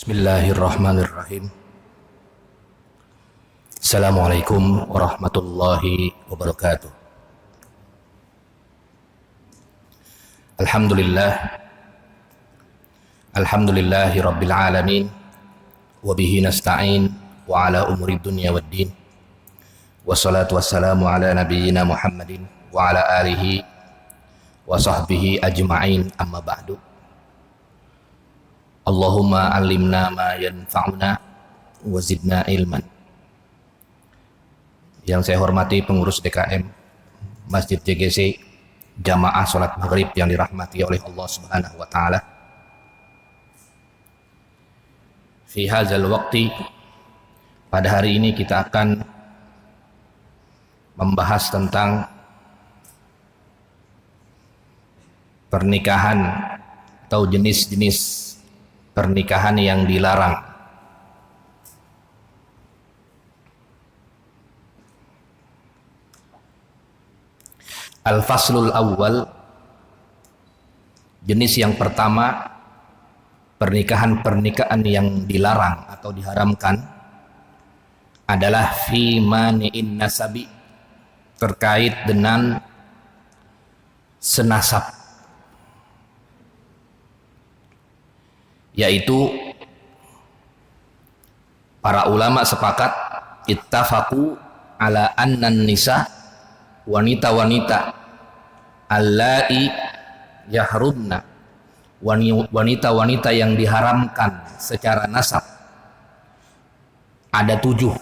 Bismillahirrahmanirrahim. Assalamualaikum warahmatullahi wabarakatuh. Alhamdulillahi rabbil alamin. Wabihi nasta'in wa ala umuri dunya waddin. Wassalatu wassalamu ala nabiyyina Muhammadin wa ala alihi wa sahbihi ajma'in, amma ba'du. Allahumma alimna ma yanfa'una wa zidna ilman. Yang saya hormati pengurus DKM Masjid JGC Jamaah Salat Maghrib yang dirahmati oleh Allah Subhanahu wa taala. Fi hadzal waqti, pada hari ini kita akan membahas tentang pernikahan atau jenis-jenis pernikahan yang dilarang. Al-faslul awwal, jenis yang pertama, pernikahan yang dilarang atau diharamkan adalah fi mani'in nasabi, terkait dengan senasab, yaitu para ulama sepakat ittafaqu ala annan nisa, wanita-wanita allai yahrumna, wanita-wanita yang diharamkan secara nasab, ada tujuh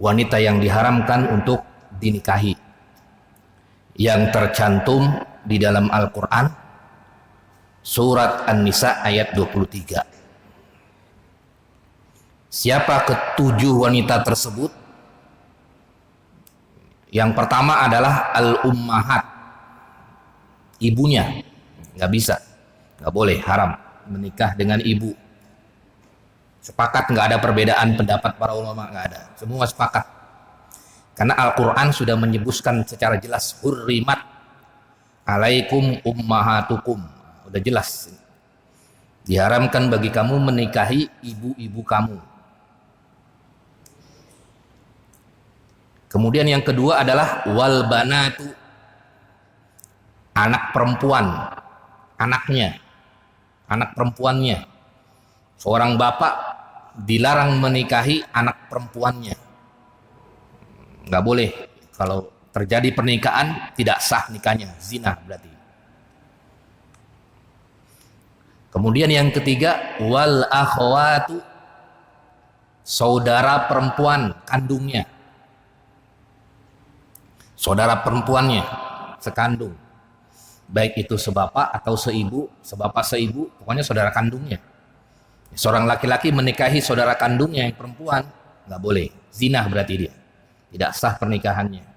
wanita yang diharamkan untuk dinikahi, yang tercantum di dalam Al-Quran Surat An-Nisa ayat 23. Siapa ketujuh wanita tersebut? Yang pertama adalah al-ummahat, ibunya. Nggak bisa, nggak boleh, haram menikah dengan ibu. Sepakat, nggak ada perbedaan pendapat para ulama, nggak ada, semua sepakat. Karena Al-Quran sudah menyebutkan secara jelas, hurrimat alaikum ummahatukum. Udah jelas, diharamkan bagi kamu menikahi ibu-ibu kamu. Kemudian yang kedua adalah wal banatu, anak perempuan, anaknya, anak perempuannya. Seorang bapak dilarang menikahi anak perempuannya, nggak boleh. Kalau terjadi pernikahan tidak sah nikahnya, zina berarti. Kemudian yang ketiga wal akhwatu, saudara perempuan kandungnya, saudara perempuannya sekandung, baik itu sebapak atau seibu, sebapak seibu, pokoknya saudara kandungnya. Seorang laki-laki menikahi saudara kandungnya yang perempuan, nggak boleh, zina berarti dia, tidak sah pernikahannya.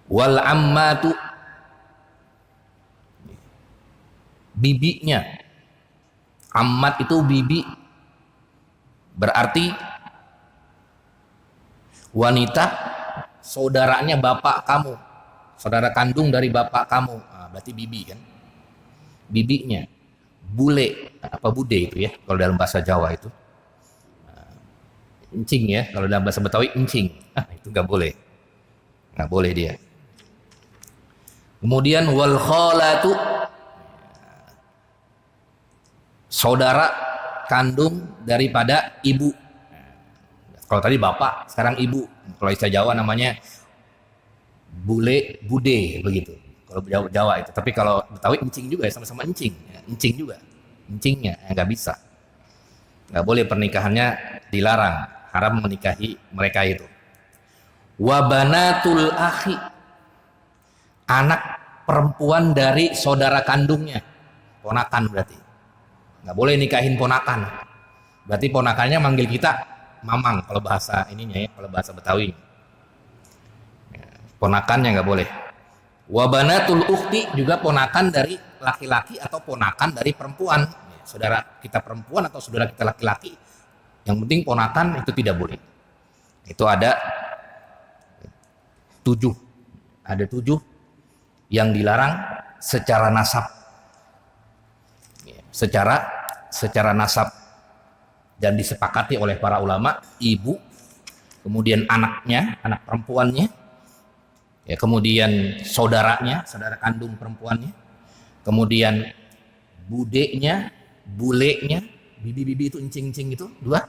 Wal ammatu, bibinya. Ammat itu bibi, berarti wanita saudaranya bapak kamu, saudara kandung dari bapak kamu. Nah, berarti bibi kan, bibinya. Bule, apa bude itu ya kalau dalam bahasa Jawa itu, encing ya kalau dalam bahasa Betawi, encing. Itu nggak boleh, nggak boleh dia. Kemudian wal khalatu, saudara kandung daripada ibu. Kalau tadi bapak, sekarang ibu. Kalau istilah Jawa namanya bule, bude begitu. Kalau Jawa itu. Tapi kalau Betawi encing juga ya, sama-sama encing. Encing juga, encingnya nggak bisa. Nggak boleh, pernikahannya dilarang, haram menikahi mereka itu. Wabanatul akhi, anak perempuan dari saudara kandungnya, ponakan berarti. Nggak boleh nikahin ponakan, berarti ponakannya manggil kita mamang kalau bahasa ininya ya, kalau bahasa Betawi. Ponakannya nggak boleh. Wabanatul ukhti, juga ponakan dari laki-laki atau ponakan dari perempuan, saudara kita perempuan atau saudara kita laki-laki, yang penting ponakan itu tidak boleh. Itu ada 7 yang dilarang secara nasab. secara nasab dan disepakati oleh para ulama, ibu, kemudian anaknya, anak perempuannya, ya, kemudian saudaranya, saudara kandung perempuannya, kemudian budeknya, bulenya, bibi-bibi itu incing-incing itu dua,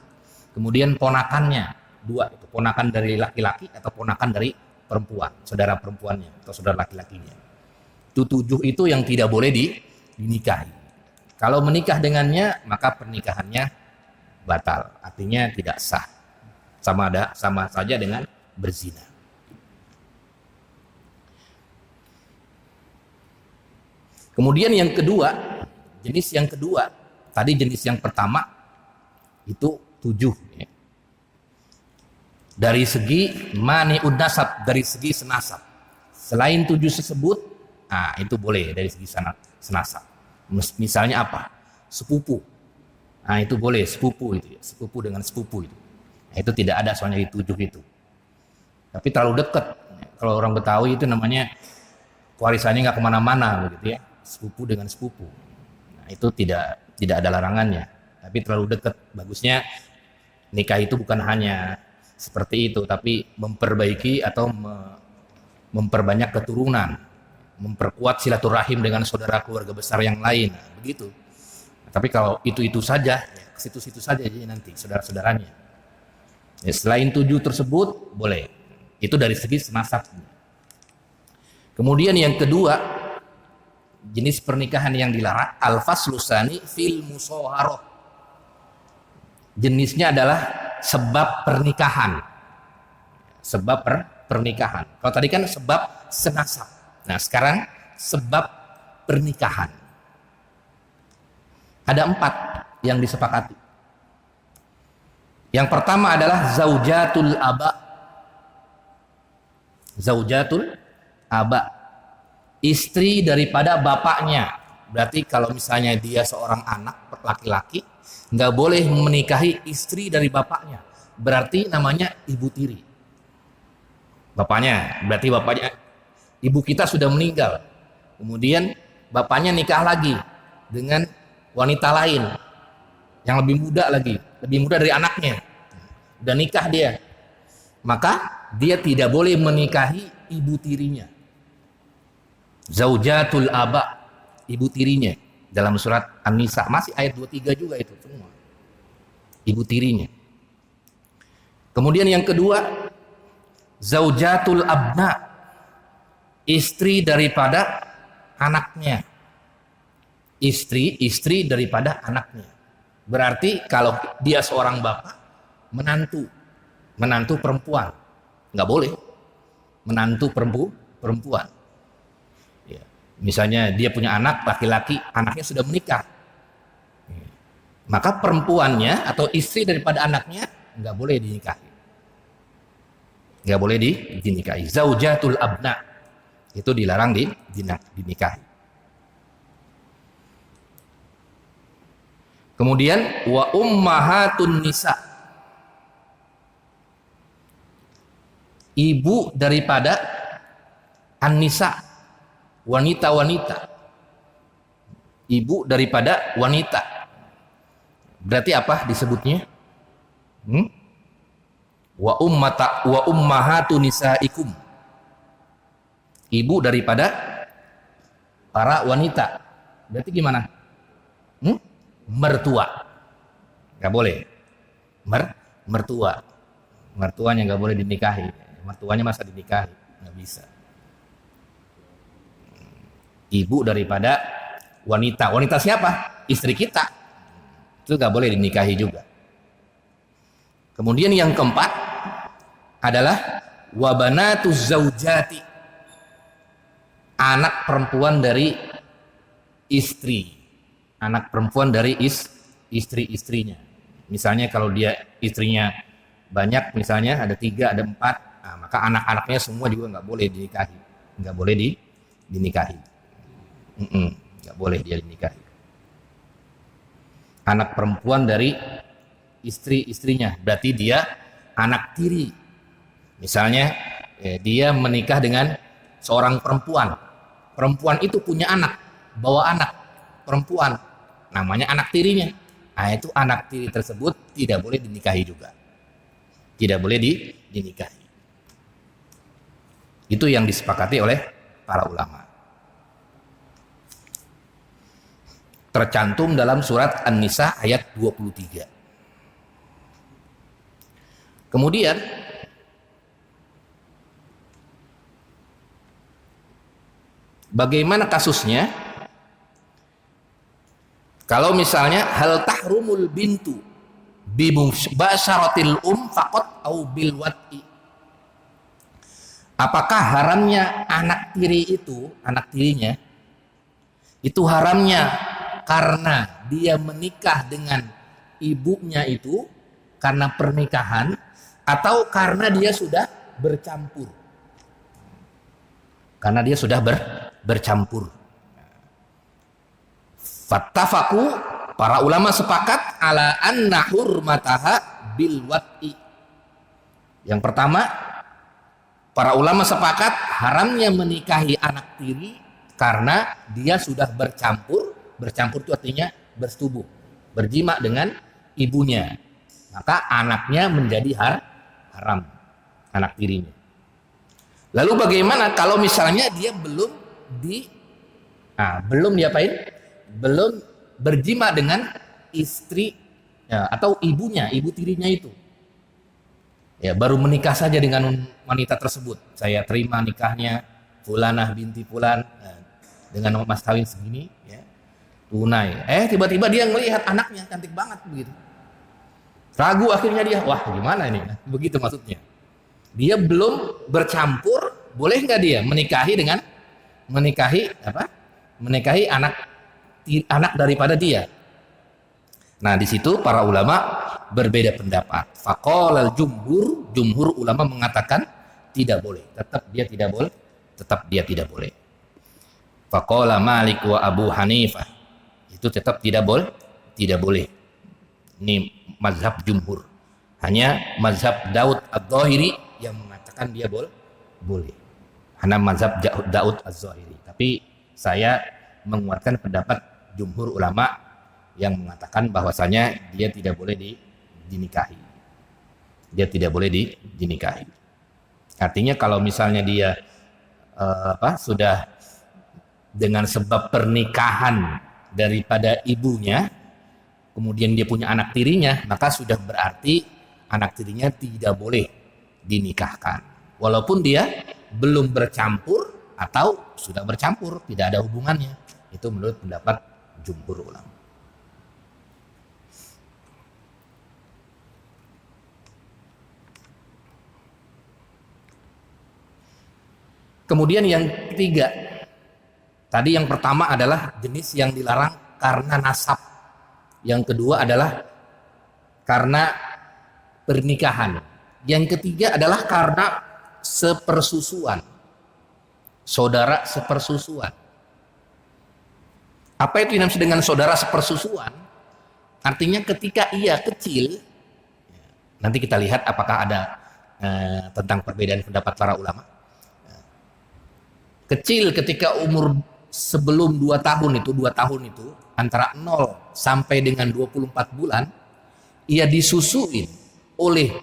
kemudian ponakannya dua, itu ponakan dari laki-laki atau ponakan dari perempuan, saudara perempuannya atau saudara laki-lakinya. Itu 7 itu yang tidak boleh dinikahi. Kalau menikah dengannya, maka pernikahannya batal, artinya tidak sah, sama saja dengan berzina. Kemudian yang kedua, jenis yang kedua, tadi jenis yang pertama itu 7 ya. Dari segi mani'ud nasab, dari segi senasab. Selain 7 tersebut, nah itu boleh dari segi senasab. Misalnya apa? Sepupu. Nah itu boleh, sepupu itu ya. Sepupu dengan sepupu itu. Nah, itu tidak ada soalnya di 7 itu. Tapi terlalu dekat. Kalau orang Betawi itu namanya warisannya nggak kemana-mana begitu ya. Sepupu dengan sepupu. Nah, itu tidak ada larangannya. Tapi terlalu dekat. Bagusnya nikah itu bukan hanya seperti itu, tapi memperbaiki atau memperbanyak keturunan, memperkuat silaturahim dengan saudara keluarga besar yang lain, nah, begitu. Nah, tapi kalau itu saja, ya, ke situ-situ saja jadi nanti saudara-saudaranya. Ya, selain 7 tersebut boleh. Itu dari segi senasab. Kemudian yang kedua, jenis pernikahan yang dilarang, al-faslu tsani fil mushawarah. Jenisnya adalah sebab pernikahan. Sebab pernikahan. Kalau tadi kan sebab senasab. Nah, sekarang sebab pernikahan. Ada 4 yang disepakati. Yang pertama adalah zaujatul aba. Zaujatul aba. Istri daripada bapaknya. Berarti kalau misalnya dia seorang anak laki-laki, nggak boleh menikahi istri dari bapaknya. Berarti namanya ibu tiri. Bapaknya, berarti bapaknya, ibu kita sudah meninggal. Kemudian bapaknya nikah lagi dengan wanita lain yang lebih muda lagi, lebih muda dari anaknya. Udah nikah dia. Maka dia tidak boleh menikahi ibu tirinya. Zaujatul aba, ibu tirinya. Dalam surat An-Nisa, masih ayat 23 juga itu semua. Ibu tirinya. Kemudian yang kedua, zaujatul abna, istri daripada anaknya. Istri daripada anaknya. Berarti kalau dia seorang bapak, menantu perempuan, nggak boleh. Menantu perempuan. Ya. Misalnya dia punya anak laki-laki, anaknya sudah menikah. Maka perempuannya atau istri daripada anaknya nggak boleh dinikahi. Nggak boleh dinikahi. Zaujatul abna. Itu dilarang dinikahi. Kemudian wa ummahatun nisa. Ibu daripada an-nisa, wanita-wanita. Ibu daripada wanita. Berarti apa disebutnya? Wa ummahatu nisaikum. Ibu daripada para wanita. Berarti gimana? Mertua. Nggak boleh. Mertua. Mertuanya nggak boleh dinikahi. Mertuanya masa dinikahi? Nggak bisa. Ibu daripada wanita. Wanita siapa? Istri kita. Itu nggak boleh dinikahi juga. Kemudian yang keempat adalah wabanatuz zaujati, anak perempuan dari istri, anak perempuan dari istri-istrinya. Misalnya kalau dia istrinya banyak, misalnya ada 3, ada 4, nah, maka anak-anaknya semua juga nggak boleh dinikahi, nggak boleh dinikahi, nggak boleh dia dinikahi. Anak perempuan dari istri-istrinya, berarti dia anak tiri. Misalnya dia menikah dengan seorang perempuan itu punya anak, bawa anak perempuan, namanya anak tirinya. Nah, itu anak tiri tersebut tidak boleh dinikahi juga. Tidak boleh dinikahi. Itu yang disepakati oleh para ulama. Tercantum dalam surat An-Nisa ayat 23. Kemudian bagaimana kasusnya kalau misalnya hal tahrumul bintu bimubasyaratil faqat au bil wat'i. Apakah haramnya anak tiri itu, anak tirinya itu haramnya karena dia menikah dengan ibunya itu karena pernikahan, atau karena dia sudah bercampur? Karena dia sudah bercampur. Fattafaku, para ulama sepakat ala anna hurmataha bil wat'i. Yang pertama, para ulama sepakat haramnya menikahi anak tiri karena dia sudah bercampur. Bercampur itu artinya bersetubuh, berjima dengan ibunya. Maka anaknya menjadi haram, anak tirinya. Lalu bagaimana kalau misalnya dia belum diapain? Belum berjima dengan istri ya, atau ibunya, ibu tirinya itu. Ya, baru menikah saja dengan wanita tersebut. Saya terima nikahnya Fulanah binti Fulan dengan mas kawin segini, ya, tunai. Tiba-tiba dia melihat anaknya cantik banget begitu. Ragu akhirnya dia, wah gimana ini? Begitu maksudnya. Dia belum bercampur, boleh nggak dia menikahi anak daripada dia? Nah, di situ para ulama berbeda pendapat. Faqalal jumhur ulama mengatakan tidak boleh, tetap dia tidak boleh. Faqala Malik wa Abu Hanifah, itu tetap tidak boleh. Ini mazhab jumhur. Hanya mazhab Daud Az-Zahiri yang mengatakan dia boleh. Hanya mazhab Daud Az-Zahiri. Tapi saya menguatkan pendapat jumhur ulama yang mengatakan bahwasanya dia tidak boleh dinikahi. Dia tidak boleh dinikahi. Artinya kalau misalnya dia sudah dengan sebab pernikahan daripada ibunya, kemudian dia punya anak tirinya, maka sudah berarti anak tirinya tidak boleh dinikahkan. Walaupun dia belum bercampur atau sudah bercampur, tidak ada hubungannya. Itu menurut pendapat jumhur ulama. Kemudian yang ketiga, tadi yang pertama adalah jenis yang dilarang karena nasab. Yang kedua adalah karena pernikahan. Yang ketiga adalah karena sepersusuan. Saudara sepersusuan. Apa itu yang dimaksud dengan saudara sepersusuan? Artinya ketika ia kecil, nanti kita lihat apakah ada tentang perbedaan pendapat para ulama. Kecil ketika umur sebelum 2 tahun itu antara 0 sampai dengan 24 bulan, ia disusuin oleh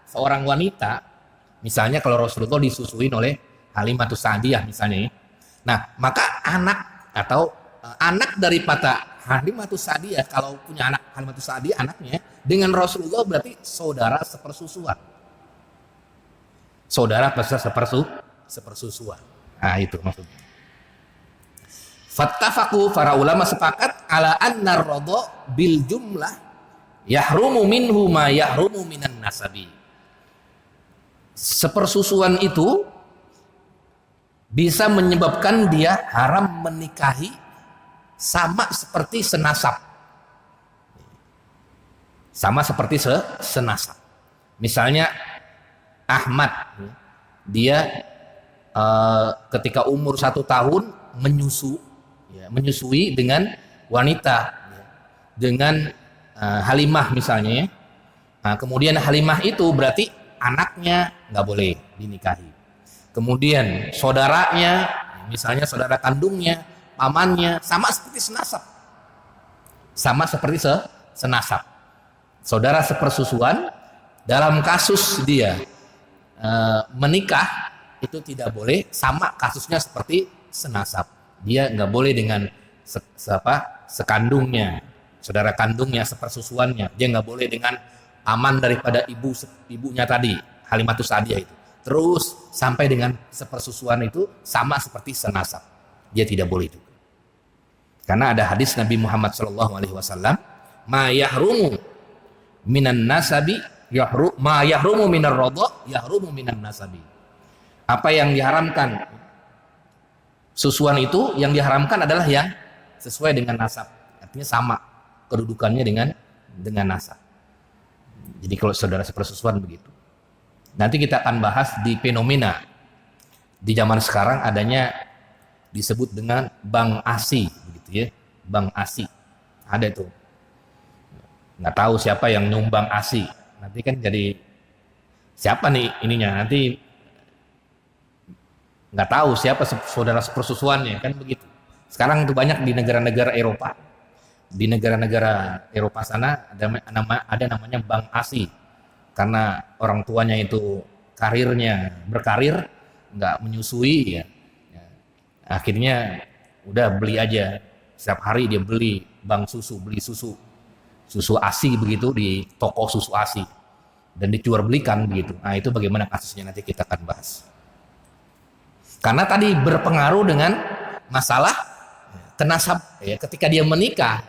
seorang wanita, misalnya kalau Rasulullah disusuin oleh Halimatus Sa'diyah misalnya. Nah, maka anak daripada Halimatus Sa'diyah, kalau punya anak Halimatus Sa'diyah anaknya dengan Rasulullah berarti saudara sepersusuan. Saudara sepersusuan. Nah, itu maksudnya. Fattafaku, para ulama sepakat ala anna ar-radha bil jumlah yahrumu minhu ma yahrumu minan nasabi. Sepersusuan itu bisa menyebabkan dia haram menikahi sama seperti senasab. Sama seperti senasab. Misalnya Ahmad, dia ketika umur 1 tahun menyusui dengan wanita, dengan Halimah misalnya. Nah, kemudian Halimah itu berarti anaknya nggak boleh dinikahi. Kemudian saudaranya, misalnya saudara kandungnya, pamannya, sama seperti senasab. sama seperti senasab. Saudara sepersusuan dalam kasus dia menikah itu tidak boleh sama kasusnya seperti senasab. Dia nggak boleh dengan sekandungnya, saudara kandungnya, sepersusuannya. Dia nggak boleh dengan aman daripada ibunya tadi, Halimatus Sa'diyah itu. Terus sampai dengan sepersusuan itu sama seperti senasab. Dia tidak boleh itu. Karena ada hadis Nabi Muhammad SAW, ma yahrumu minan nasabi ma yahrumu minar radha yahrumu minan nasabi. Apa yang diharamkan susuan itu, yang diharamkan adalah yang sesuai dengan nasab. Artinya sama kedudukannya dengan nasab. Jadi kalau saudara sepersusuan begitu. Nanti kita akan bahas di fenomena di zaman sekarang adanya disebut dengan bank ASI begitu ya. Bank ASI. Ada itu. Nggak tahu siapa yang nyumbang ASI. Nanti kan jadi siapa nih ininya, nanti nggak tahu siapa saudara sepersusuannya, kan begitu. Sekarang itu banyak di negara-negara Eropa. Di negara-negara Eropa sana ada namanya bank ASI. Karena orang tuanya itu berkarir nggak menyusui ya. Akhirnya udah beli aja, setiap hari dia beli susu ASI begitu di toko susu ASI dan dijual-belikan begitu. Nah, itu bagaimana kasusnya nanti kita akan bahas. Karena tadi berpengaruh dengan masalah tenasab ya. Ketika dia menikah,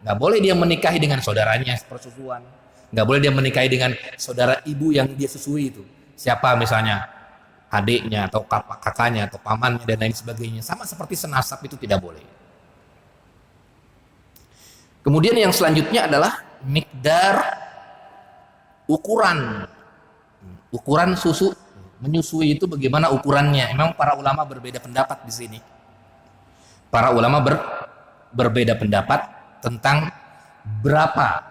nggak boleh dia menikahi dengan saudaranya sepersusuan, nggak boleh dia menikahi dengan saudara ibu yang dia susui itu. Siapa misalnya adiknya atau kakaknya atau pamannya dan lain sebagainya, sama seperti senasab itu tidak boleh. Kemudian yang selanjutnya adalah mikdar, ukuran susu menyusui itu bagaimana ukurannya. Memang para ulama berbeda pendapat di sini. Para ulama berbeda pendapat tentang berapa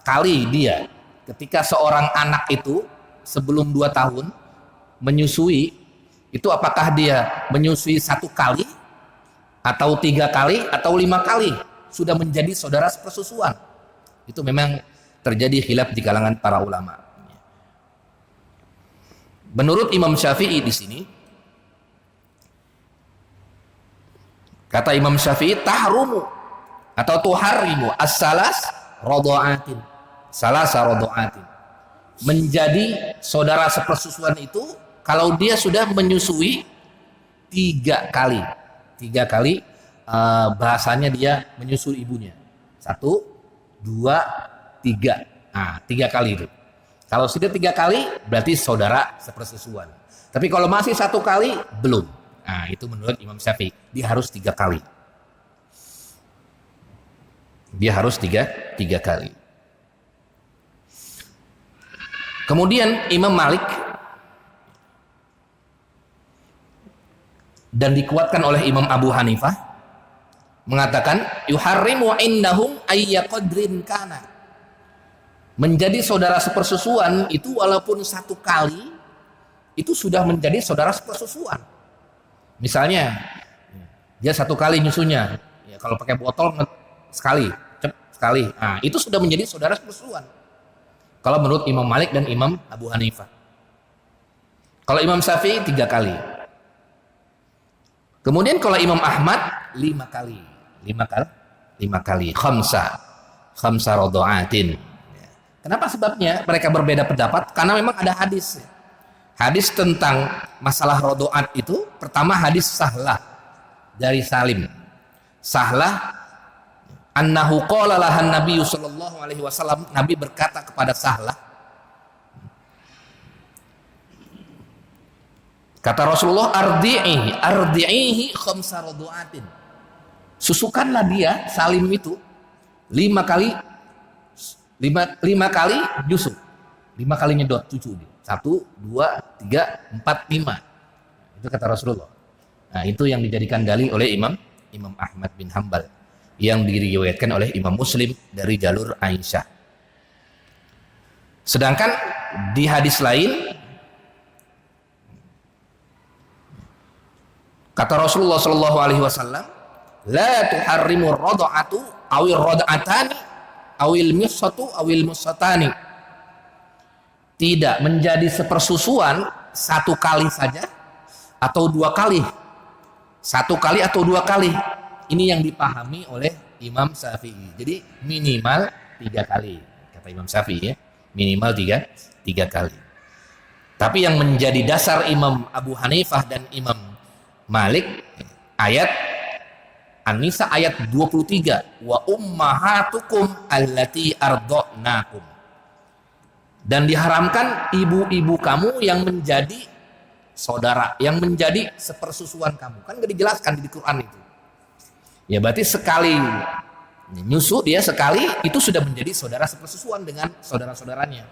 kali dia ketika seorang anak itu sebelum 2 tahun menyusui itu, apakah dia menyusui 1 kali atau 3 kali atau 5 kali sudah menjadi saudara sepersusuan. Itu memang terjadi khilaf di kalangan para ulama. Menurut Imam Syafi'i di sini, kata Imam Syafi'i, tahrumu atau tuharimu as-salasa radha'atin. Menjadi saudara sepersusuan itu kalau dia sudah menyusui 3 kali. 3 kali bahasanya dia menyusui ibunya. 1, 2, 3. Nah, 3 kali itu. Kalau sudah 3 kali berarti saudara sepersusuan. Tapi kalau masih 1 kali belum. Nah, itu menurut Imam Syafi'i. Dia harus 3 kali. Dia harus 3 kali. Kemudian Imam Malik dan dikuatkan oleh Imam Abu Hanifah mengatakan yuharrimu indahum ayya qadrin kana. Menjadi saudara sepersusuan itu walaupun 1 kali itu sudah menjadi saudara sepersusuan. Misalnya dia 1 kali nyusunya, ya kalau pakai botol sekali. Nah, itu sudah menjadi saudara sepersusuan. Kalau menurut Imam Malik dan Imam Abu Hanifah. Kalau Imam Syafi'i 3 kali. Kemudian kalau Imam Ahmad 5 kali. 5 kali. Khamsa radha'atin. Kenapa sebabnya mereka berbeda pendapat? Karena memang ada hadis. Hadis tentang masalah radha'at itu, pertama hadis Sahlah dari Salim. Sahlah annahu qala lahan Nabi sallallahu alaihi wasallam, Nabi berkata kepada Sahlah, kata Rasulullah, ardi'ihi khamsa radha'atin. Susukanlah dia Salim itu 5 kali nyusu. 5 kali nyedot cucu dia. 1, 2, 3, 4, 5. Itu kata Rasulullah. Nah, itu yang dijadikan dalil oleh Imam Ahmad bin Hanbal, yang diriwayatkan oleh Imam Muslim dari jalur Aisyah. Sedangkan di hadis lain kata Rasulullah Shallallahu Alaihi Wasallam, La tuharrimur rad'atu awil rad'atani awil missatu awil mussatani. Tidak menjadi sepersusuan satu kali saja atau dua kali. Satu kali atau dua kali. Ini yang dipahami oleh Imam Syafi'i. Jadi minimal 3 kali. Kata Imam Syafi'i ya. Minimal tiga kali. Tapi yang menjadi dasar Imam Abu Hanifah dan Imam Malik, ayat An-Nisa ayat 23, wa ummahatukum allati arda'nakum. Dan diharamkan ibu-ibu kamu yang menjadi saudara, yang menjadi sepersusuan kamu. Kan gak dijelaskan di Quran itu. Ya berarti sekali nyusu dia sekali itu sudah menjadi saudara sepersusuan dengan saudara-saudaranya.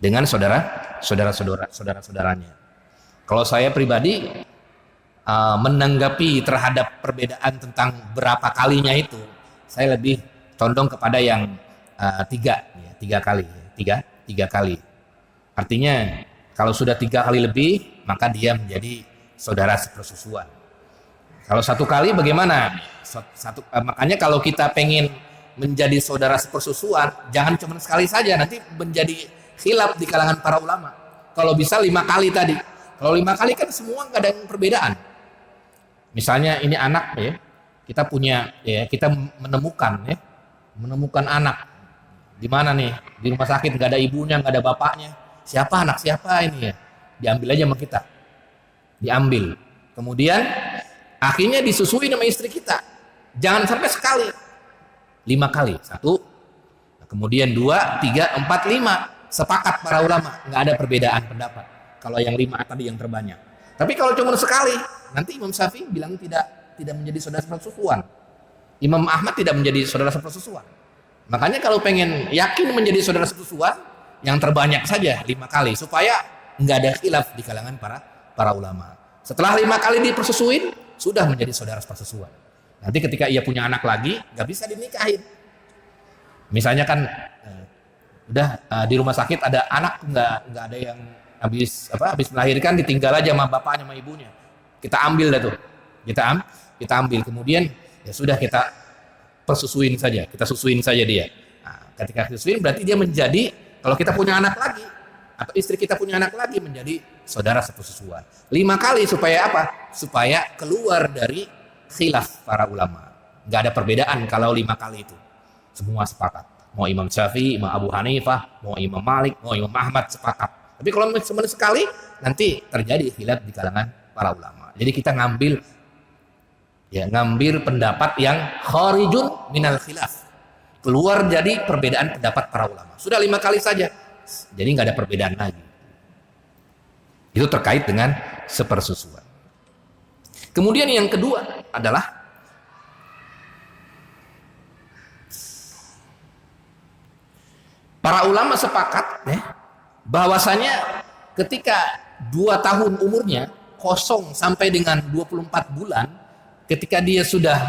Dengan saudara-saudaranya. Kalau saya pribadi menanggapi terhadap perbedaan tentang berapa kalinya itu, saya lebih condong kepada yang 3 kali. Artinya kalau sudah 3 kali lebih, maka dia menjadi saudara sepersusuan. Kalau 1 kali bagaimana? Makanya kalau kita pengen menjadi saudara sepersusuan, jangan cuma sekali saja, nanti menjadi khilaf di kalangan para ulama. Kalau bisa 5 kali tadi. Kalau 5 kali kan semua nggak ada yang perbedaan. Misalnya ini anak ya, kita menemukan anak di mana nih, di rumah sakit nggak ada ibunya, nggak ada bapaknya, siapa ini ya, diambil aja sama kita, diambil, kemudian akhirnya disusui sama istri kita, jangan sampai sekali, 5 kali, 1, kemudian 2, 3, 4, 5, sepakat para ulama, nggak ada perbedaan pendapat. Kalau yang 5 tadi yang terbanyak. Tapi kalau cuma sekali, nanti Imam Syafi'i bilang tidak menjadi saudara sepersusuan. Imam Ahmad tidak menjadi saudara sepersusuan. Makanya kalau pengen yakin menjadi saudara sepersusuan, yang terbanyak saja 5 kali supaya nggak ada khilaf di kalangan para ulama. Setelah 5 kali dipersusuin, sudah menjadi saudara sepersusuan. Nanti ketika ia punya anak lagi, nggak bisa dinikahin. Misalnya kan di rumah sakit ada anak nggak ada yang habis melahirkan, ditinggal aja sama bapaknya sama ibunya, kita ambil dah tuh, kita ambil, kemudian ya sudah kita susuin saja dia. Nah, ketika susuin berarti dia menjadi, kalau kita punya anak lagi atau istri kita punya anak lagi, menjadi saudara sepersusuan. 5 kali supaya apa? Supaya keluar dari khilaf para ulama. Nggak ada perbedaan kalau 5 kali itu, semua sepakat. Mau Imam Syafi'i, mau Abu Hanifah, mau Imam Malik, mau Imam Ahmad sepakat. Tapi kalau cuma sekali, nanti terjadi khilaf di kalangan para ulama. Jadi kita ngambil pendapat yang kharijun minal khilaf, keluar jadi perbedaan pendapat para ulama. Sudah 5 kali saja, jadi nggak ada perbedaan lagi. Itu terkait dengan sepersusuan. Kemudian yang kedua adalah para ulama sepakat bahwasanya ketika 2 tahun umurnya, 0 sampai dengan 24 bulan, ketika dia sudah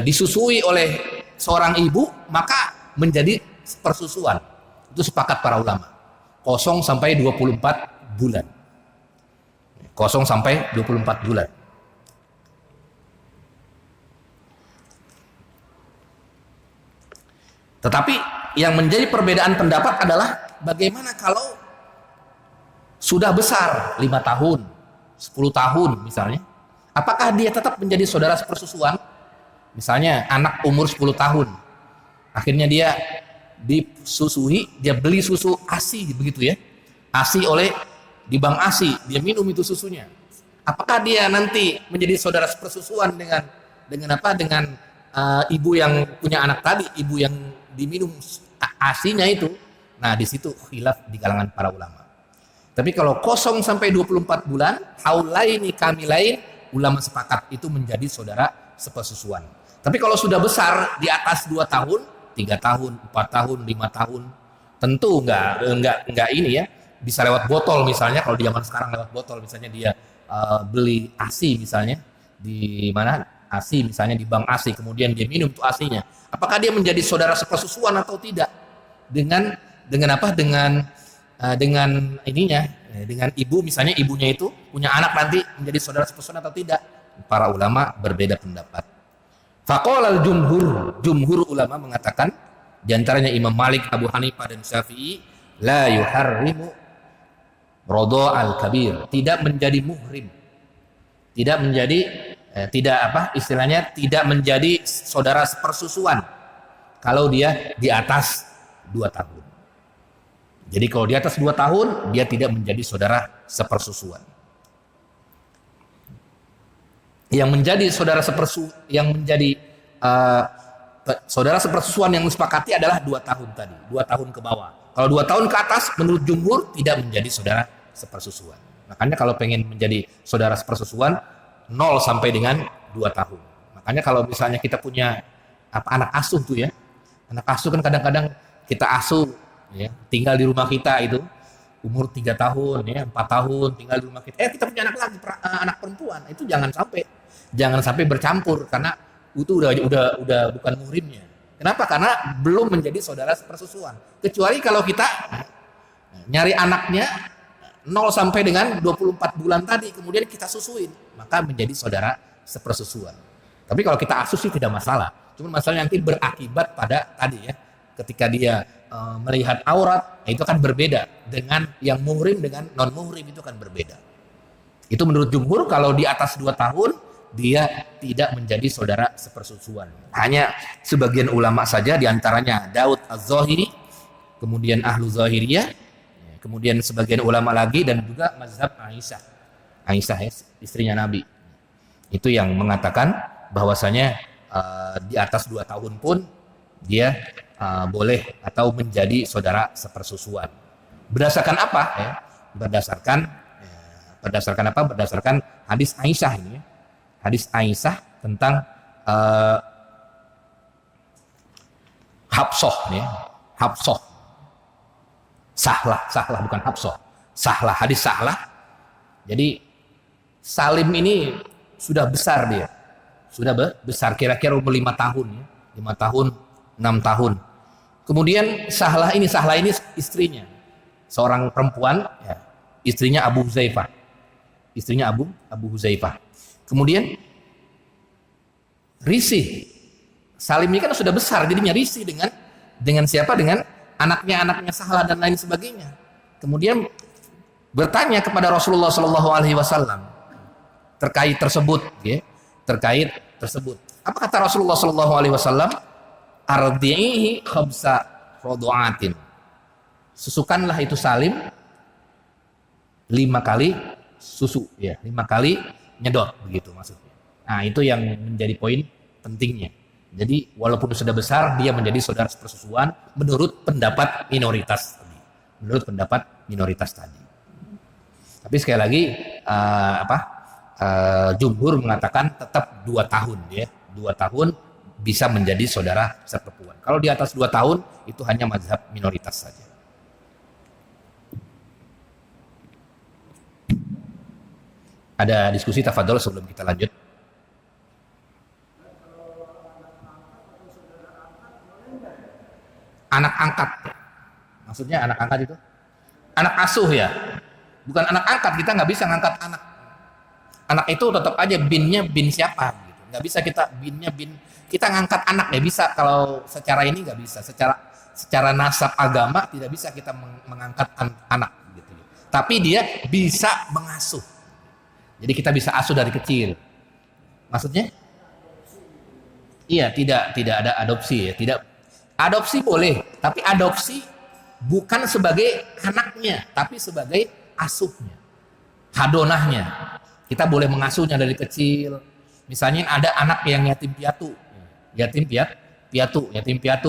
disusui oleh seorang ibu, maka menjadi persusuan. Itu sepakat para ulama. 0 sampai 24 bulan. 0 sampai 24 bulan. Tetapi yang menjadi perbedaan pendapat adalah bagaimana kalau sudah besar 5 tahun, 10 tahun misalnya, apakah dia tetap menjadi saudara sepersusuan? Misalnya anak umur 10 tahun, akhirnya dia disusui, dia beli susu ASI begitu ya, ASI di bank ASI, dia minum itu susunya. Apakah dia nanti menjadi saudara sepersusuan dengan ibu yang punya anak tadi, ibu yang diminum ASI-nya itu? Nah, di situ khilaf di kalangan para ulama. Tapi kalau 0 sampai 24 bulan, haulaini kamilain, ulama sepakat itu menjadi saudara sepersusuan. Tapi kalau sudah besar di atas 2 tahun, 3 tahun, 4 tahun, 5 tahun, tentu enggak ini ya, bisa lewat botol misalnya. Kalau di zaman sekarang lewat botol, misalnya dia beli ASI misalnya di mana, ASI misalnya di bank ASI, kemudian dia minum itu ASI-nya. Apakah dia menjadi saudara sepersusuan atau tidak? Dengan ininya, dengan ibu misalnya, ibunya itu punya anak nanti menjadi saudara sepersusuan atau tidak? para ulama berbeda pendapat. Faqala jumhur ulama mengatakan, di antaranya Imam Malik, Abu Hanifah dan Syafi'i, la yuharrimu rodo al-kabir, tidak menjadi muhrim, tidak menjadi tidak menjadi saudara sepersusuan kalau dia di atas 2 tahun. Jadi kalau di atas 2 tahun dia tidak menjadi saudara sepersusuan. Yang menjadi saudara saudara sepersusuan yang disepakati adalah 2 tahun tadi, 2 tahun ke bawah. Kalau 2 tahun ke atas menurut jumhur tidak menjadi saudara sepersusuan. Makanya kalau pengen menjadi saudara sepersusuan 0 sampai dengan 2 tahun. Makanya kalau misalnya kita punya anak asuh tuh ya. Anak asuh kan kadang-kadang kita asuh ya, tinggal di rumah kita itu umur 3 tahun ya, 4 tahun tinggal di rumah kita. Kita punya anak lagi, anak perempuan. Itu jangan sampai bercampur karena itu udah bukan muhrimnya. Kenapa? Karena belum menjadi saudara sepersusuan. Kecuali kalau kita nyari anaknya 0 sampai dengan 24 bulan tadi, kemudian kita susuin, maka menjadi saudara sepersusuan. Tapi kalau kita asuh sih tidak masalah. Cuma masalahnya nanti berakibat pada tadi ya, ketika dia melihat aurat, itu kan berbeda dengan yang muhrim dengan non muhrim, itu kan berbeda. Itu menurut jumhur kalau di atas 2 tahun dia tidak menjadi saudara sepersusuan. Hanya sebagian ulama saja, diantaranya Daud Az-Zahiri, kemudian Ahlu Zahiriyah, kemudian sebagian ulama lagi, dan juga mazhab Aisyah ya, istrinya Nabi. Itu yang mengatakan bahwasanya di atas 2 tahun pun dia boleh atau menjadi saudara sepersusuan. Berdasarkan apa ya? Berdasarkan apa? Berdasarkan hadis Aisyah ini ya. Hadis Aisyah tentang Hafsah ya. Hafsah. Sahlah bukan Hafsah. Sahlah, hadis Sahlah. Jadi Salim ini sudah besar dia. Sudah besar, kira-kira umur 5 tahun ya. 5 tahun, 6 tahun. Kemudian Sahlah ini istrinya. Seorang perempuan ya, istrinya Abu Huzaifah. Istrinya Abu Huzaifah. Kemudian risih. Salim ini kan sudah besar, jadinya risih dengan siapa? Dengan anaknya Sahlah dan lain sebagainya. Kemudian bertanya kepada Rasulullah SAW terkait tersebut, ya, terkait tersebut. Apa kata Rasulullah SAW? Ardi'ihi khamsa rodoatin. Susukanlah itu Salim 5 kali susu, ya, 5 kali nyedot, begitu maksudnya. Nah, itu yang menjadi poin pentingnya. Jadi walaupun sudah besar, dia menjadi saudara sepersusuan menurut pendapat minoritas tadi. Tapi sekali lagi jumhur mengatakan tetap 2 tahun ya. 2 tahun bisa menjadi saudara seperempuan. Kalau di atas 2 tahun itu hanya mazhab minoritas saja. Ada diskusi, tafadhol sebelum kita lanjut. Anak angkat. Maksudnya anak angkat itu? Anak asuh ya. Bukan anak angkat, kita nggak bisa ngangkat anak. Anak itu tetap aja binnya bin siapa gitu. Nggak bisa kita binnya bin. Kita ngangkat anak ya bisa, kalau secara ini nggak bisa. Secara nasab agama tidak bisa kita mengangkat anak gitu. Tapi dia bisa mengasuh. Jadi kita bisa asuh dari kecil. Maksudnya? Iya, tidak ada adopsi ya, tidak. Adopsi boleh, tapi adopsi bukan sebagai anaknya, tapi sebagai asuhnya, hadonahnya. Kita boleh mengasuhnya dari kecil. Misalnya ada anak yang yatim piatu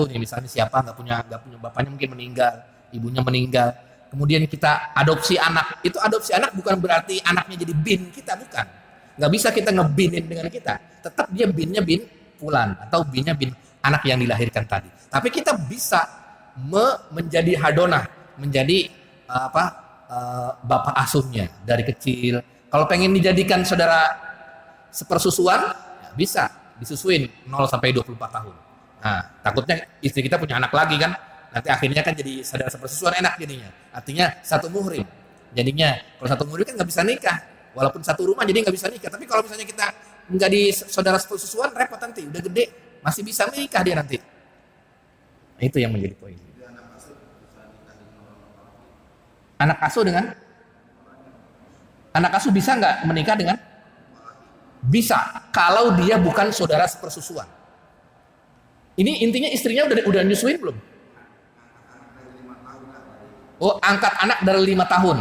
nih, misalnya siapa nggak punya bapaknya, mungkin meninggal, ibunya meninggal. Kemudian kita adopsi anak. Itu adopsi anak bukan berarti anaknya jadi bin kita, bukan. Nggak bisa kita ngebinin dengan kita. Tetap dia binnya bin fulan atau binnya bin anak yang dilahirkan tadi. Tapi kita bisa menjadi hadonah, menjadi bapak asuhnya dari kecil. Kalau pengen dijadikan saudara sepersusuan, ya bisa disusuin 0 sampai 24 tahun. Nah, takutnya istri kita punya anak lagi kan, nanti akhirnya kan jadi saudara sepersusuan, enak jadinya. Artinya satu muhrim. Jadinya kalau satu muhrim kan nggak bisa nikah. Walaupun satu rumah jadi nggak bisa nikah. Tapi kalau misalnya kita nggak di saudara sepersusuan repot nanti, udah gede masih bisa menikah dia nanti. Nah, itu yang menjadi poin. Anak asuh bisa nggak menikah dengan? Bisa, kalau dia bukan saudara sepersusuan. Ini intinya istrinya udah nyusuin belum? Oh, angkat anak dari 5 tahun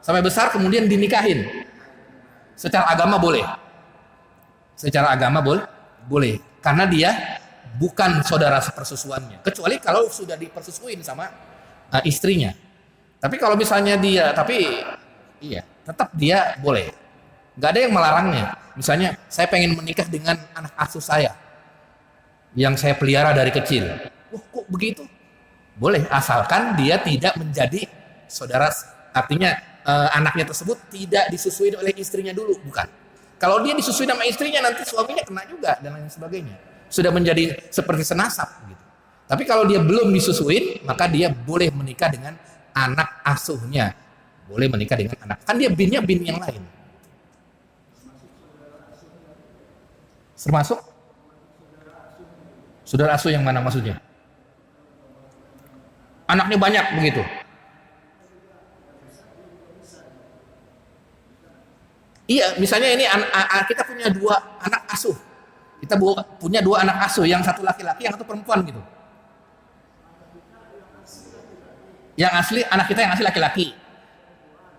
sampai besar kemudian dinikahin. Secara agama boleh. Secara agama boleh. Karena dia bukan saudara sepersusuannya. Kecuali kalau sudah dipersusuin sama istrinya. Tapi kalau misalnya dia, iya, tetap dia boleh. Gak ada yang melarangnya. Misalnya, saya pengen menikah dengan anak asuh saya yang saya pelihara dari kecil. Wah, kok begitu? Boleh, asalkan dia tidak menjadi saudara, artinya anaknya tersebut tidak disusuin oleh istrinya dulu, bukan. Kalau dia disusuin sama istrinya, nanti suaminya kena juga dan lain sebagainya. Sudah menjadi seperti senasab gitu. Tapi kalau dia belum disusuin, maka dia boleh menikah dengan anak asuhnya. Boleh menikah dengan anak. Kan dia binnya bin yang lain. Termasuk saudara asuh yang mana maksudnya? Anaknya banyak begitu. Iya, misalnya ini kita punya 2 anak asuh. Kita punya 2 anak asuh, yang satu laki-laki, yang satu perempuan gitu. Yang asli, anak kita yang asli laki-laki.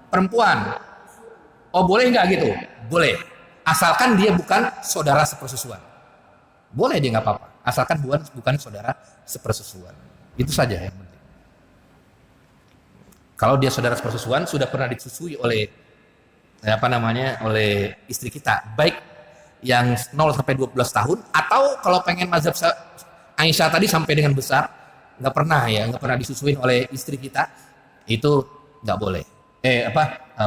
Perempuan. Oh, boleh nggak gitu? Boleh. Asalkan dia bukan saudara sepersusuan. Boleh dia nggak apa-apa. Asalkan bukan saudara sepersusuan. Itu saja yang penting. Kalau dia saudara sepersusuan, sudah pernah disusui oleh oleh istri kita, baik yang 0 sampai 12 tahun, atau kalau pengen mazhab Aisyah tadi sampai dengan besar, nggak pernah disusuin oleh istri kita, itu nggak boleh.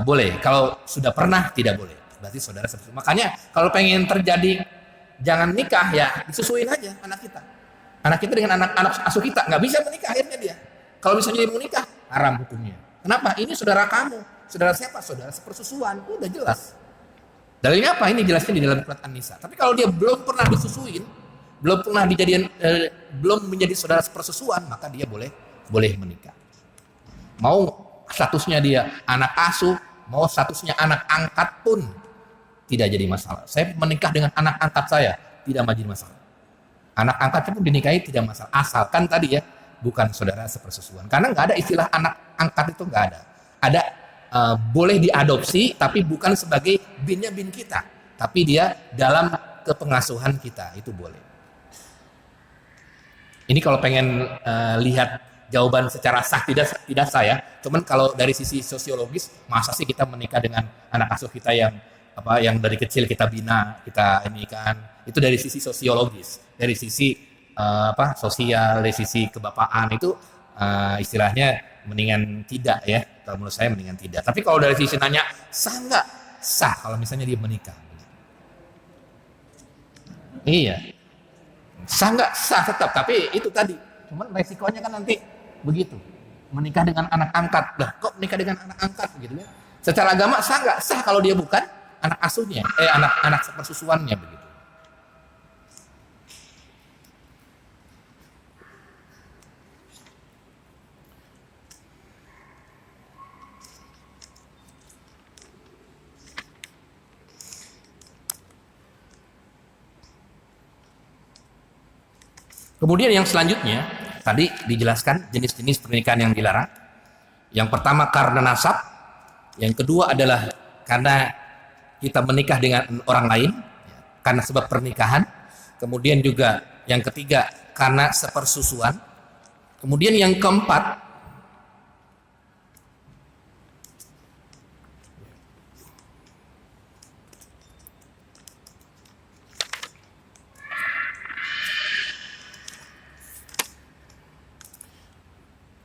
Boleh. Kalau sudah pernah, tidak boleh. Berarti saudara sepersusuan. Makanya kalau pengen terjadi jangan nikah, ya disusuin aja anak kita. Anak kita dengan anak asuh kita, nggak bisa menikah akhirnya dia. Kalau misalnya dia mau nikah, haram hukumnya. Kenapa? Ini saudara kamu. Saudara siapa? Saudara sepersusuan. Udah jelas. Dalilnya apa? Ini jelasnya di dalam surat An-Nisa. Tapi kalau dia belum pernah disusuin, belum pernah belum menjadi saudara sepersusuan, maka dia boleh menikah. Mau statusnya dia anak asuh, mau statusnya anak angkat pun tidak jadi masalah. Saya menikah dengan anak angkat saya, tidak menjadi masalah. Anak angkatnya pun dinikahi tidak masalah. Asalkan tadi ya, bukan saudara sepersusuan. Karena nggak ada istilah anak angkat, itu nggak ada. Ada boleh diadopsi, tapi bukan sebagai binnya bin kita, tapi dia dalam kepengasuhan kita, itu boleh. Ini kalau pengen lihat jawaban secara sah tidak saya, cuman kalau dari sisi sosiologis, masa sih kita menikah dengan anak asuh kita yang dari kecil kita bina, kita ini kan, itu dari sisi sosiologis, dari sisi sosial, dari sisi kebapaan itu istilahnya mendingan tidak ya. Kalau menurut saya mendingan tidak. Tapi kalau dari sisi nanya sah nggak? Sah kalau misalnya dia menikah. Iya. Sah nggak? Sah tetap. Tapi itu tadi. Cuman resikonya kan nanti begitu. Menikah dengan anak angkat. Lah kok menikah dengan anak angkat gitu ya? Secara agama sah nggak? Sah kalau dia bukan anak asuhnya. Anak sepersusuannya begitu. Kemudian yang selanjutnya, tadi dijelaskan jenis-jenis pernikahan yang dilarang. Yang pertama karena nasab, yang kedua adalah karena kita menikah dengan orang lain, karena sebab pernikahan. Kemudian juga yang ketiga karena sepersusuan. Kemudian yang keempat,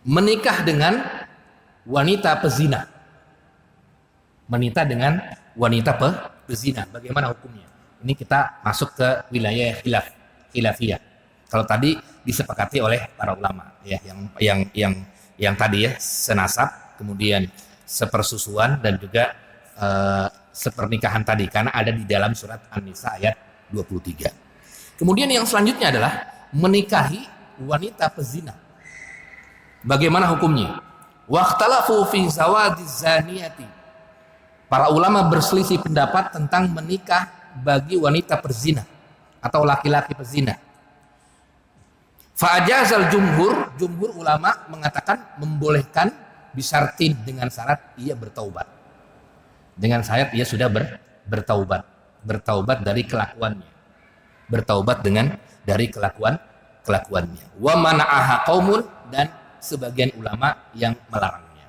menikah dengan wanita pezina. Menikah dengan wanita pezina. Bagaimana hukumnya? Ini kita masuk ke wilayah khilafiyah. Kalau tadi disepakati oleh para ulama, ya, yang tadi ya senasab, kemudian sepersusuan dan juga sepernikahan tadi karena ada di dalam surat An-Nisa ayat 23. Kemudian yang selanjutnya adalah menikahi wanita pezina. Bagaimana hukumnya? Waqtalafu fi zawajiz zaniyati. Para ulama berselisih pendapat tentang menikah bagi wanita perzina atau laki-laki pezina. Fa'ajazal jumhur ulama mengatakan membolehkan bisyartin dengan syarat ia bertaubat. Dengan syarat ia sudah bertaubat dari kelakuannya. Bertaubat dari kelakuannya. Wa mana'aha qaumun, dan sebagian ulama yang melarangnya.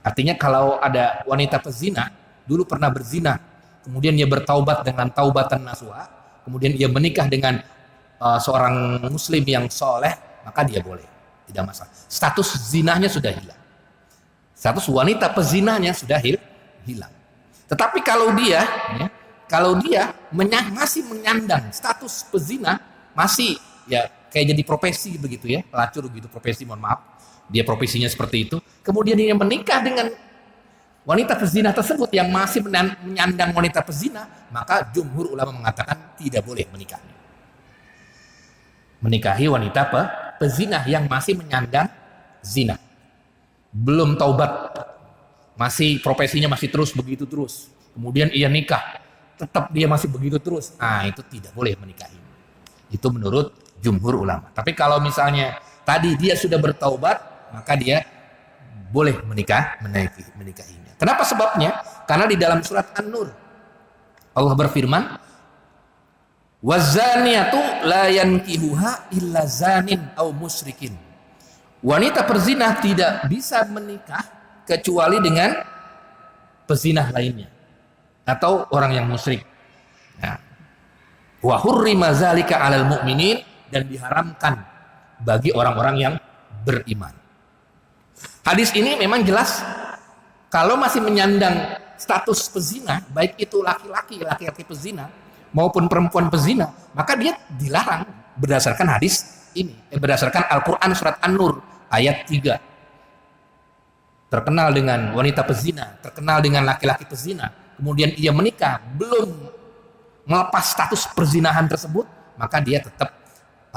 Artinya kalau ada wanita pezina, dulu pernah berzina, kemudian ia bertaubat dengan taubatan nasuha, kemudian ia menikah dengan seorang muslim yang soleh, maka dia boleh, tidak masalah. Status zinahnya sudah hilang. Status wanita pezinahnya sudah hilang. Tetapi kalau dia masih menyandang status pezina, masih ya kayak jadi profesi begitu ya, pelacur begitu profesi, mohon maaf, dia profesinya seperti itu. Kemudian dia menikah dengan wanita pezina tersebut yang masih menyandang wanita pezina, maka jumhur ulama mengatakan tidak boleh menikahi wanita pezina yang masih menyandang zina, belum taubat, masih profesinya masih begitu terus, kemudian ia nikah, tetap dia masih begitu terus, itu tidak boleh menikahi. Itu menurut jumhur ulama. Tapi kalau misalnya tadi dia sudah bertaubat, maka dia boleh menikahinya. Kenapa sebabnya? Karena di dalam surat An-Nur Allah berfirman, wazaniyatu la yankihuha illa zanin aw musyrikin. Wanita perzina tidak bisa menikah kecuali dengan pezinah lainnya atau orang yang musyrik. Wa hurrima zalika 'alal mu'minin, dan diharamkan bagi orang-orang yang beriman. Hadis ini memang jelas kalau masih menyandang status pezina, baik itu laki-laki pezina maupun perempuan pezina, maka dia dilarang berdasarkan hadis ini, berdasarkan Al-Quran surat An-Nur ayat 3. Terkenal dengan wanita pezina, terkenal dengan laki-laki pezina, kemudian ia menikah, belum melepas status perzinahan tersebut, maka dia tetap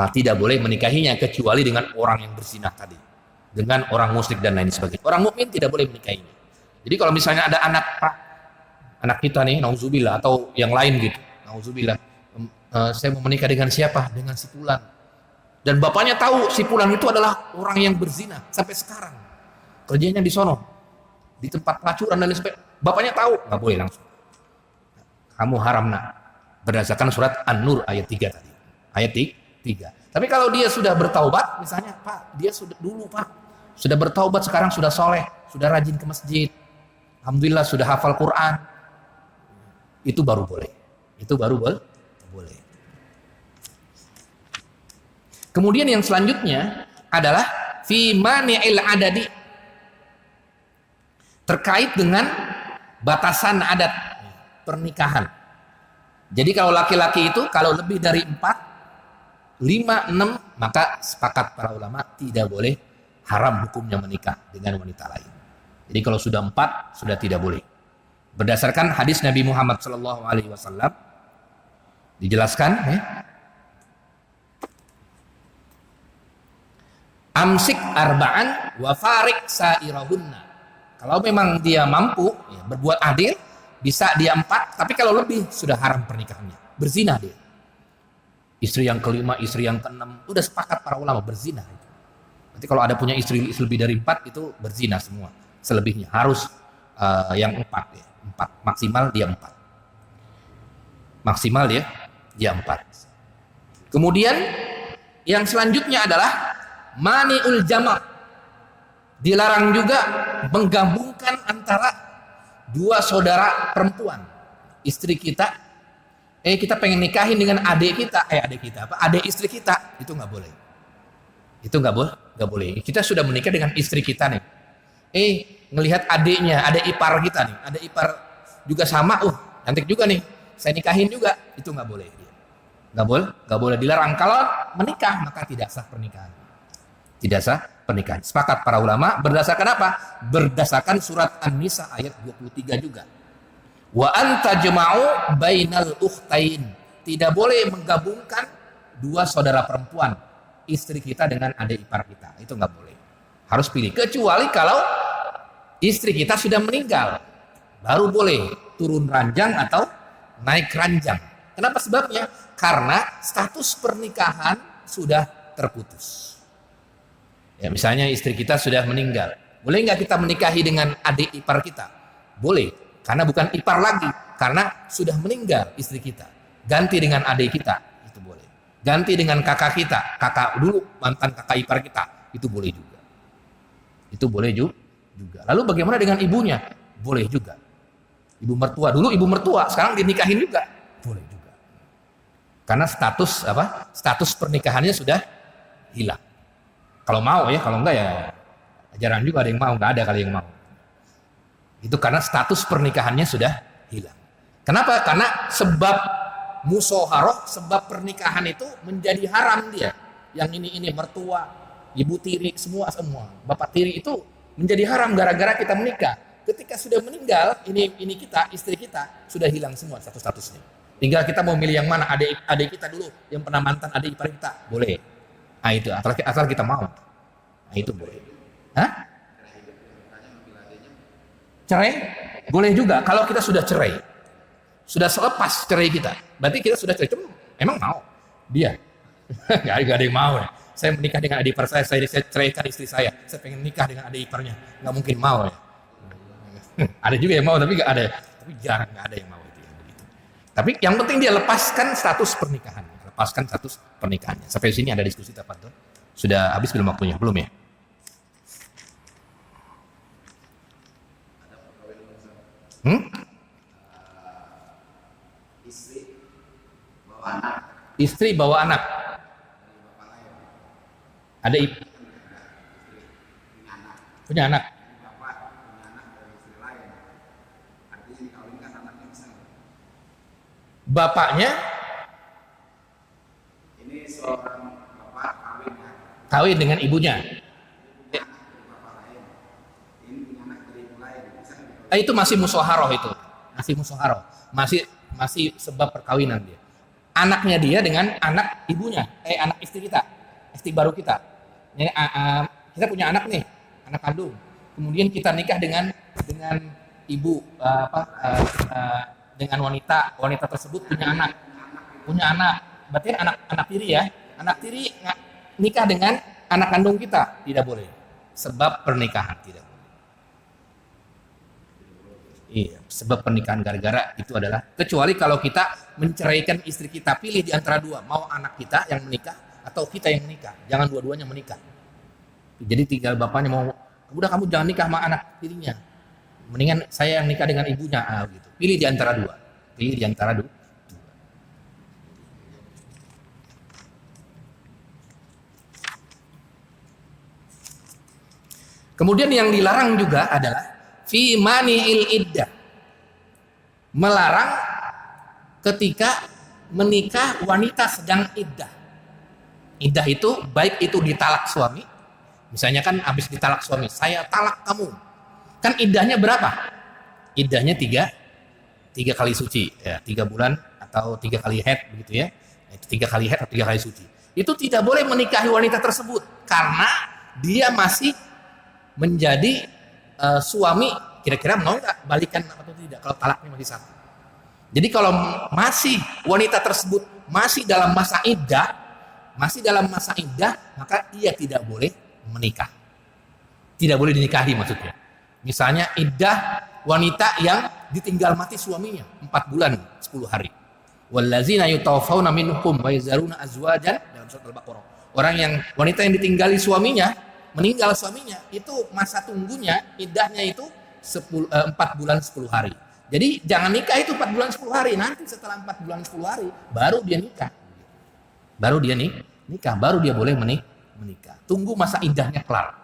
tidak boleh menikahinya kecuali dengan orang yang berzina tadi, dengan orang musyrik dan lain sebagainya. Orang mukmin tidak boleh menikahinya. Jadi kalau misalnya ada anak kita nih, nauzubillah, atau yang lain gitu, nauzubillah, saya mau menikah dengan siapa? Dengan si fulan. Dan bapaknya tahu si fulan itu adalah orang yang berzina sampai sekarang. Kerjanya di sono, di tempat pelacuran dan lain sebagainya. Bapaknya tahu, nggak boleh langsung. Kamu haram nak, berdasarkan surat An-Nur ayat 3 tadi. Ayat 3. Tapi kalau dia sudah bertaubat, misalnya, Pak, dia sudah bertaubat, sekarang sudah soleh, sudah rajin ke masjid, alhamdulillah sudah hafal Quran, itu baru boleh. Itu baru boleh. Kemudian yang selanjutnya adalah fi mani'il adadi, terkait dengan batasan adat pernikahan. Jadi kalau laki-laki itu kalau lebih dari 4, 5, 6, maka sepakat para ulama tidak boleh, haram hukumnya menikah dengan wanita lain. Jadi kalau sudah 4 sudah tidak boleh. Berdasarkan hadis Nabi Muhammad SAW dijelaskan, amsik arba'an wa farik sairahunna. Kalau memang dia mampu berbuat adil, bisa dia 4, tapi kalau lebih sudah haram pernikahannya, berzina dia. Istri yang kelima, istri yang keenam, udah sepakat para ulama berzina. Nanti kalau ada punya istri lebih dari 4 itu berzina semua. Selebihnya harus yang 4 ya. 4 maksimal dia 4. Maksimal dia 4. Kemudian yang selanjutnya adalah mani'ul jama'. Dilarang juga menggabungkan antara dua saudara perempuan. Istri kita, kita pengen nikahin dengan adik istri kita, itu nggak boleh. Itu nggak boleh. Kita sudah menikah dengan istri kita nih. Ngelihat adiknya, adik ipar kita nih, adik ipar juga sama, cantik juga nih, saya nikahin juga, itu nggak boleh. Nggak boleh, dilarang. Kalau menikah maka tidak sah pernikahan. Tidak sah pernikahan. Sepakat para ulama berdasarkan apa? Berdasarkan surat An-Nisa ayat 23 juga. Wa anta jama'u bainal ukhtain. Tidak boleh menggabungkan dua saudara perempuan, istri kita dengan adik ipar kita. Itu nggak boleh. Harus pilih. Kecuali kalau istri kita sudah meninggal, baru boleh turun ranjang atau naik ranjang. Kenapa sebabnya? Karena status pernikahan sudah terputus. Ya, misalnya istri kita sudah meninggal, boleh nggak kita menikahi dengan adik ipar kita? Boleh, karena bukan ipar lagi, karena sudah meninggal istri kita. Ganti dengan adik kita, itu boleh. Ganti dengan kakak kita, kakak dulu mantan kakak ipar kita, itu boleh juga. Itu boleh juga. Lalu bagaimana dengan ibunya? Boleh juga. Ibu mertua dulu, ibu mertua sekarang dinikahin juga, boleh juga. Karena status pernikahannya sudah hilang. Kalau mau ya, kalau enggak ya jarang juga ada yang mau, enggak ada kali yang mau. Itu karena status pernikahannya sudah hilang. Kenapa? Karena sebab musyawarah, sebab pernikahan itu menjadi haram dia. Yang ini mertua, ibu tiri, semua. Bapak tiri itu menjadi haram gara-gara kita menikah. Ketika sudah meninggal, ini kita, istri kita sudah hilang semua statusnya. Tinggal kita mau milih yang mana, adik kita dulu yang pernah mantan adik ipar kita, boleh. Nah itu asal kita mau. Nah itu boleh. Hah? Cerai? Boleh juga kalau kita sudah cerai. Sudah selepas cerai kita. Berarti kita sudah cerai. Cuma emang mau dia. Gak ada yang mau ya. Saya menikah dengan adik ipar saya ceraikan istri saya pengen nikah dengan adik iparnya. Nggak mungkin mau ya. Ada juga yang mau tapi nggak ada. Tapi jarang nggak ada yang mau itu ya, begitu. Tapi yang penting dia lepaskan status pernikahan. Lepaskan status pernikahannya. Sampai sini ada diskusi Tafaddol. Sudah habis belum waktunya? Belum ya? Istri bawa anak. Ada punya anak. Bapaknya ini seorang bapak kawin dengan ibunya. Itu masih musyawarah itu. Masih musyawarah. Masih sebab perkawinan dia. Anaknya dia dengan anak ibunya, anak istri kita, istri baru kita. Kita punya anak nih, anak kandung. Kemudian kita nikah dengan ibu dengan wanita tersebut punya anak. Berarti anak tiri ya. Anak tiri nikah dengan anak kandung kita, tidak boleh. Sebab pernikahan tidak boleh. Iya, sebab pernikahan gara-gara itu adalah kecuali kalau kita menceraikan istri kita, pilih di antara dua, mau anak kita yang menikah atau kita yang menikah. Jangan dua-duanya menikah. Jadi tinggal bapaknya mau, udah kamu jangan nikah sama anak tirinya. Mendingan saya yang nikah dengan ibunya, gitu. Pilih di antara dua. Pilih di antara dua. Kemudian yang dilarang juga adalah fi mani'il iddah, melarang ketika menikah wanita sedang iddah. Iddah itu baik itu ditalak suami, misalnya kan habis ditalak suami, saya talak kamu, kan iddahnya berapa? Iddahnya tiga kali suci, ya, 3 bulan atau 3 kali haid begitu ya. Itu 3 kali haid atau 3 kali suci. Itu tidak boleh menikahi wanita tersebut karena dia masih menjadi suami. Kira-kira mau nggak balikan atau tidak kalau talaknya masih satu. Jadi kalau masih wanita tersebut masih dalam masa iddah, maka ia tidak boleh menikah. Tidak boleh dinikahi maksudnya. Misalnya iddah wanita yang ditinggal mati suaminya 4 bulan 10 hari. Wallazina yutawaffawna minhum wa yazaruna azwajan dalam surat Al-Baqarah. Wanita yang ditinggali suaminya, meninggal suaminya, itu masa tunggunya iddahnya itu 4 bulan 10 hari. Jadi jangan nikah itu 4 bulan 10 hari. Nanti setelah 4 bulan 10 hari baru dia nikah. Baru dia boleh menikah. Tunggu masa iddahnya kelar.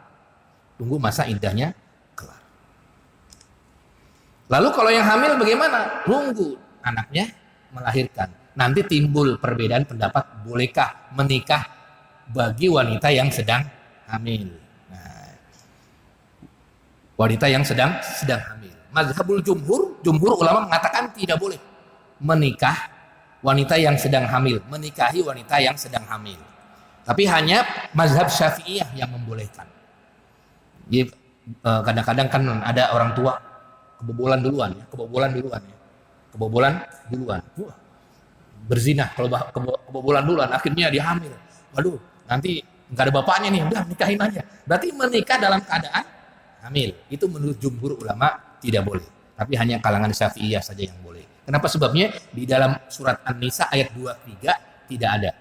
Lalu kalau yang hamil bagaimana? Nunggu anaknya melahirkan. Nanti timbul perbedaan pendapat, bolehkah menikah bagi wanita yang sedang hamil. Nah, wanita yang sedang hamil. mazhabul jumhur ulama mengatakan tidak boleh menikah wanita yang sedang hamil, menikahi wanita yang sedang hamil. Tapi hanya mazhab Syafi'iyah yang membolehkan. Jadi kadang-kadang kan ada orang tua kebobolan duluan ya. Berzina kalau kebobolan duluan, akhirnya dia hamil. Waduh, nanti nggak ada bapaknya nih, udah nikahin aja. Berarti menikah dalam keadaan hamil. Itu menurut jumhur ulama tidak boleh. Tapi hanya kalangan Syafi'iyah saja yang boleh. Kenapa? Sebabnya di dalam surat An-Nisa ayat 23 tidak ada.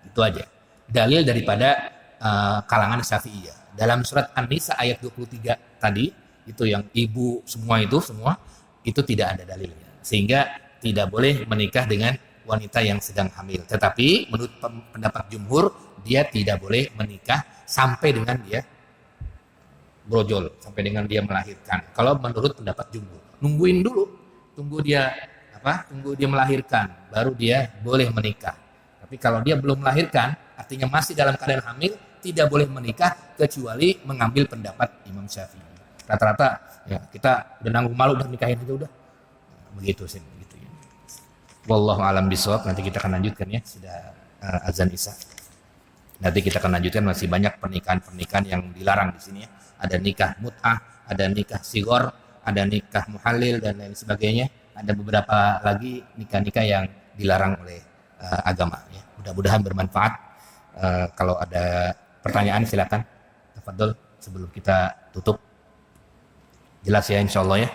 Itu aja. Dalil daripada kalangan Syafi'iyah. Dalam surat An-Nisa ayat 23 tadi, itu yang ibu semua itu tidak ada dalilnya. Sehingga tidak boleh menikah dengan wanita yang sedang hamil. Tetapi menurut pendapat jumhur, dia tidak boleh menikah sampai dengan dia brojol, sampai dengan dia melahirkan. Kalau menurut pendapat jumhur, nungguin dulu, tunggu dia melahirkan, baru dia boleh menikah. Tapi kalau dia belum melahirkan, artinya masih dalam keadaan hamil, tidak boleh menikah kecuali mengambil pendapat Imam Syafi'i. Rata-rata ya kita udah nanggung malu, udah nikahin aja udah. Begitu sih, begitu ya. Wallahu a'lam bishawab. Nanti kita akan lanjutkan ya, sudah azan Isya. Nanti kita akan lanjutkan, masih banyak pernikahan yang dilarang di sini ya. Ada nikah mut'ah, ada nikah sigor, ada nikah muhalil dan lain sebagainya. Ada beberapa lagi nikah-nikah yang dilarang oleh agama ya. Mudah-mudahan bermanfaat. Kalau ada pertanyaan silakan. Tafadhol sebelum kita tutup. Jelas ya insyaallah ya.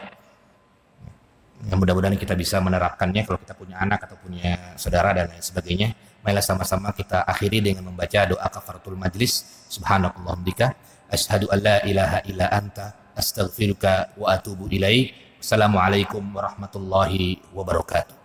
Ya, mudah-mudahan kita bisa menerapkannya kalau kita punya anak atau punya saudara dan lain sebagainya. Marilah sama-sama kita akhiri dengan membaca doa kafaratul majlis. Subhanakallahumma bika asyhadu an la ilaha illa anta astaghfiruka wa atubu ilaik. Assalamualaikum warahmatullahi wabarakatuh.